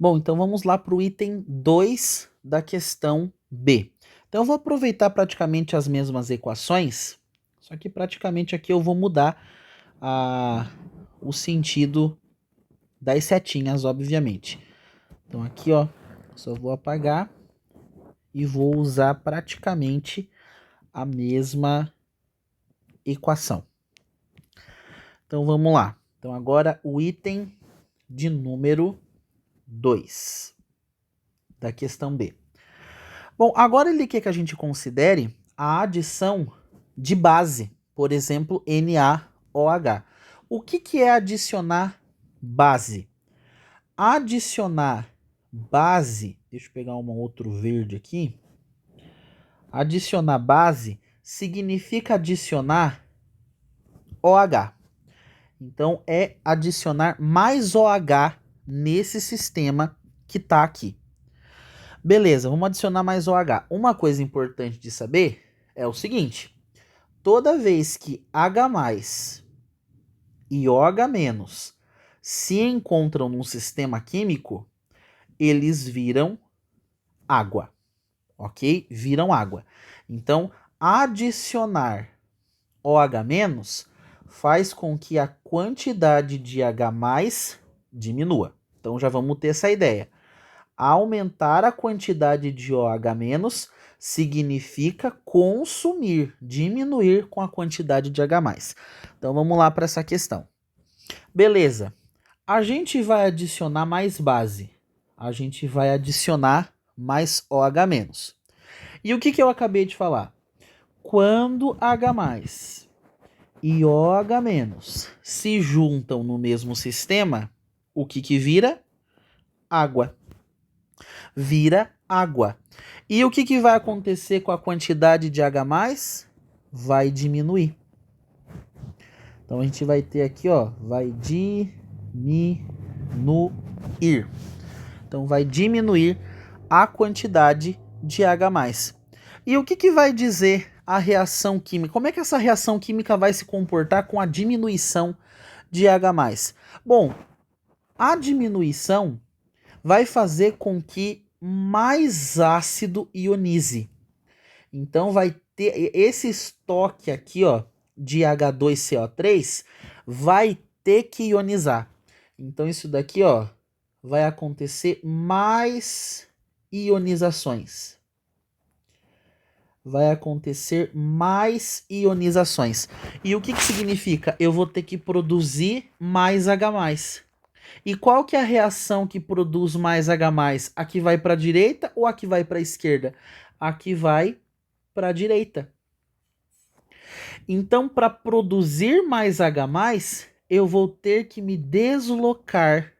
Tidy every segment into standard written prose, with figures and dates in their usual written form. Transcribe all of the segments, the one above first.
Bom, então vamos lá para o item 2 da questão B. Então eu vou aproveitar praticamente as mesmas equações, só que praticamente aqui eu vou mudar o sentido das setinhas, obviamente. Então aqui, ó, só vou apagar e vou usar praticamente a mesma equação. Então vamos lá. Então agora o item de número 2 da questão B. Bom, agora ele quer que a gente considere a adição de base, por exemplo, NaOH. O que é adicionar base? Adicionar base, deixa eu pegar um outro verde aqui. Adicionar base significa adicionar OH. Então é adicionar mais OH nesse sistema que está aqui. Beleza, vamos adicionar mais OH. Uma coisa importante de saber é o seguinte: toda vez que H+ e OH- se encontram num sistema químico, eles viram água, ok? Viram água. Então, adicionar OH- faz com que a quantidade de H+ diminua. Então, já vamos ter essa ideia. Aumentar a quantidade de OH- significa consumir, diminuir com a quantidade de H+. Então vamos lá para essa questão. Beleza. A gente vai adicionar mais base. A gente vai adicionar mais OH-. E o que eu acabei de falar? Quando H+ e OH- se juntam no mesmo sistema, o que vira? Água. Vira água. E o que vai acontecer com a quantidade de H+? Vai diminuir. Então a gente vai ter aqui, ó, vai diminuir. Então vai diminuir a quantidade de H+. E o que vai dizer a reação química? Como é que essa reação química vai se comportar com a diminuição de H+? Bom, a diminuição vai fazer com que mais ácido ionize. Então vai ter esse estoque aqui, ó, de H2CO3 vai ter que ionizar. Então isso daqui, ó, vai acontecer mais ionizações. Vai acontecer mais ionizações. E o que significa? Eu vou ter que produzir mais H+. E qual que é a reação que produz mais H+? A que vai para a direita ou a que vai para a esquerda? A que vai para a direita. Então, para produzir mais H+, eu vou ter que me deslocar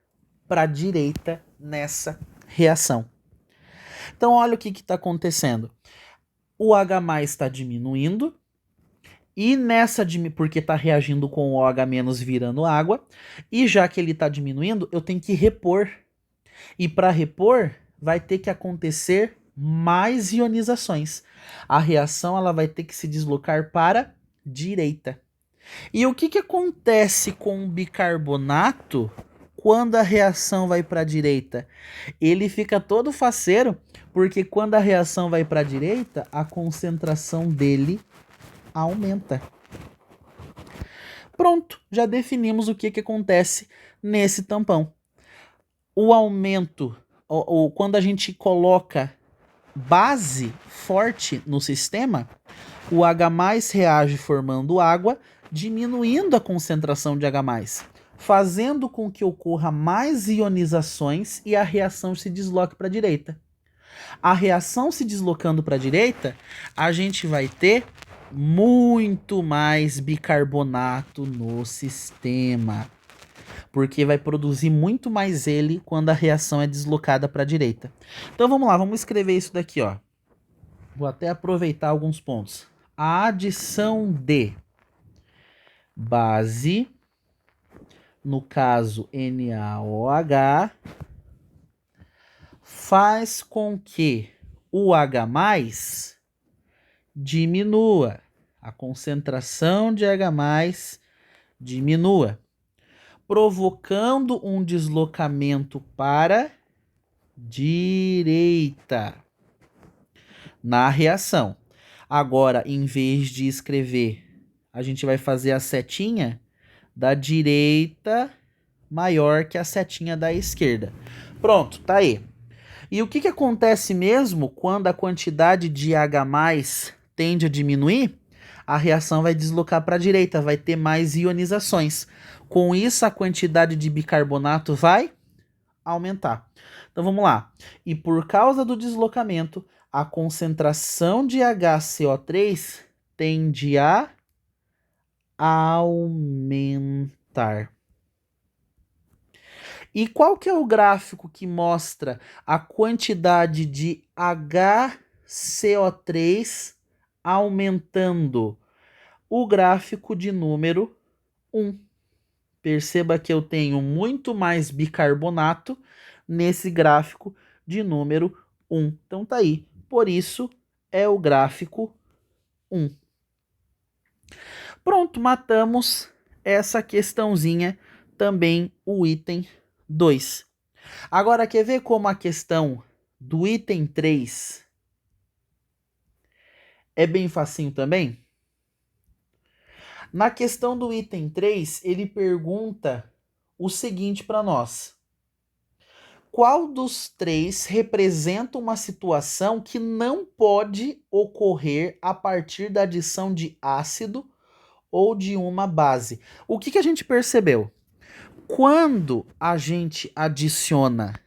para a direita nessa reação. Então, olha o que está acontecendo. O H+ está diminuindo, e nessa, porque está reagindo com o OH- virando água, e já que ele está diminuindo, eu tenho que repor. E para repor, vai ter que acontecer mais ionizações. A reação ela vai ter que se deslocar para direita. E o que acontece com o bicarbonato quando a reação vai para a direita? Ele fica todo faceiro, porque quando a reação vai para a direita, a concentração dele aumenta. Pronto, já definimos o que acontece nesse tampão. O aumento, ou quando a gente coloca base forte no sistema, o H+ reage formando água, diminuindo a concentração de H+, fazendo com que ocorra mais ionizações e a reação se desloque para a direita. A reação se deslocando para a direita, a gente vai ter muito mais bicarbonato no sistema, porque vai produzir muito mais ele quando a reação é deslocada para a direita. Então vamos lá, vamos escrever isso daqui, ó. Vou até aproveitar alguns pontos. A adição de base, no caso NaOH, faz com que o H+ diminua. A concentração de H+ diminua, provocando um deslocamento para direita na reação. Agora, em vez de escrever, a gente vai fazer a setinha da direita maior que a setinha da esquerda. Pronto, tá aí. E o que acontece mesmo quando a quantidade de H+ tende a diminuir? A reação vai deslocar para a direita, vai ter mais ionizações. Com isso, a quantidade de bicarbonato vai aumentar. Então vamos lá. E por causa do deslocamento, a concentração de HCO3 tende a aumentar. E qual que é o gráfico que mostra a quantidade de HCO3 aumentando? O gráfico de número 1. Perceba que eu tenho muito mais bicarbonato nesse gráfico de número 1. Então tá aí. Por isso é o gráfico 1. Pronto, matamos essa questãozinha, também o item 2. Agora, quer ver como a questão do item 3 é bem facinho também? Na questão do item 3, ele pergunta o seguinte para nós. Qual dos três representa uma situação que não pode ocorrer a partir da adição de ácido ou de uma base? O que a gente percebeu? Quando a gente adiciona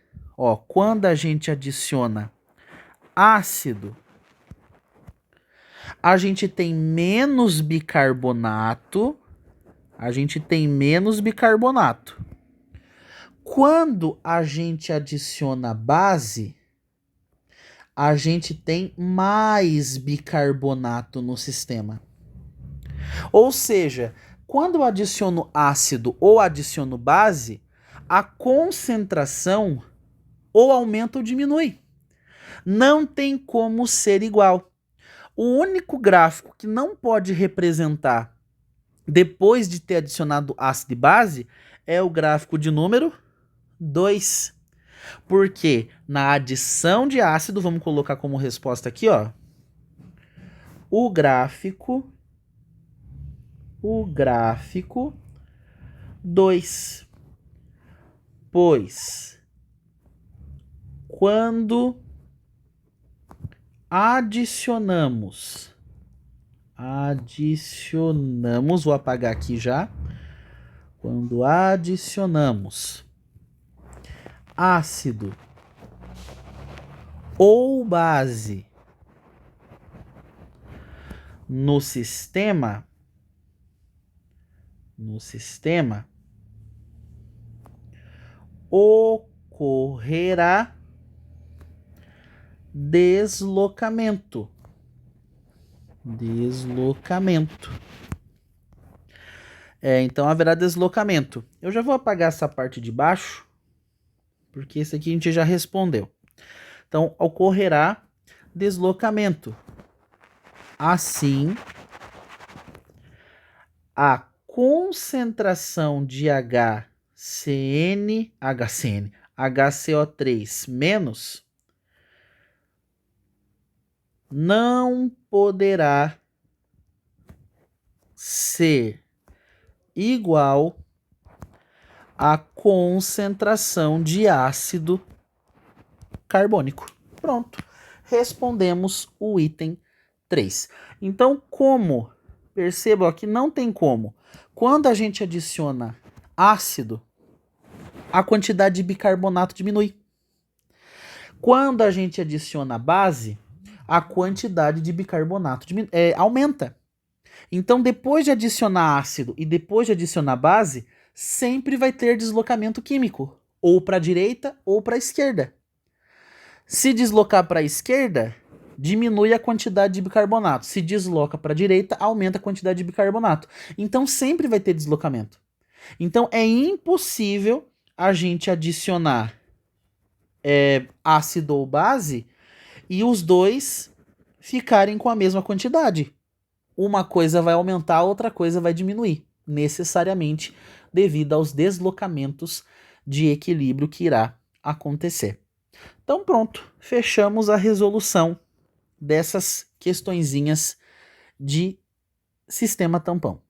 ácido, a gente tem menos bicarbonato. Quando a gente adiciona base, a gente tem mais bicarbonato no sistema. Ou seja, quando eu adiciono ácido ou adiciono base, a concentração ou aumenta ou diminui. Não tem como ser igual. O único gráfico que não pode representar depois de ter adicionado ácido e base é o gráfico de número 2. Porque na adição de ácido, vamos colocar como resposta aqui, ó, o gráfico 2. Pois quando adicionamos, vou apagar aqui já. Quando adicionamos ácido ou base no sistema, ocorrerá deslocamento. Então haverá deslocamento. Eu já vou apagar essa parte de baixo, porque esse aqui a gente já respondeu. Então ocorrerá deslocamento. Assim, a concentração de HCO3 menos não poderá ser igual à concentração de ácido carbônico. Pronto, respondemos o item 3. Então, percebam que não tem como. Quando a gente adiciona ácido, a quantidade de bicarbonato diminui. Quando a gente adiciona base, a quantidade de bicarbonato aumenta. Então, depois de adicionar ácido e depois de adicionar base, sempre vai ter deslocamento químico, ou para a direita ou para a esquerda. Se deslocar para a esquerda, diminui a quantidade de bicarbonato. Se desloca para a direita, aumenta a quantidade de bicarbonato. Então, sempre vai ter deslocamento. Então, é impossível a gente adicionar ácido ou base e os dois ficarem com a mesma quantidade. Uma coisa vai aumentar, a outra coisa vai diminuir, necessariamente devido aos deslocamentos de equilíbrio que irá acontecer. Então pronto, fechamos a resolução dessas questõezinhas de sistema tampão.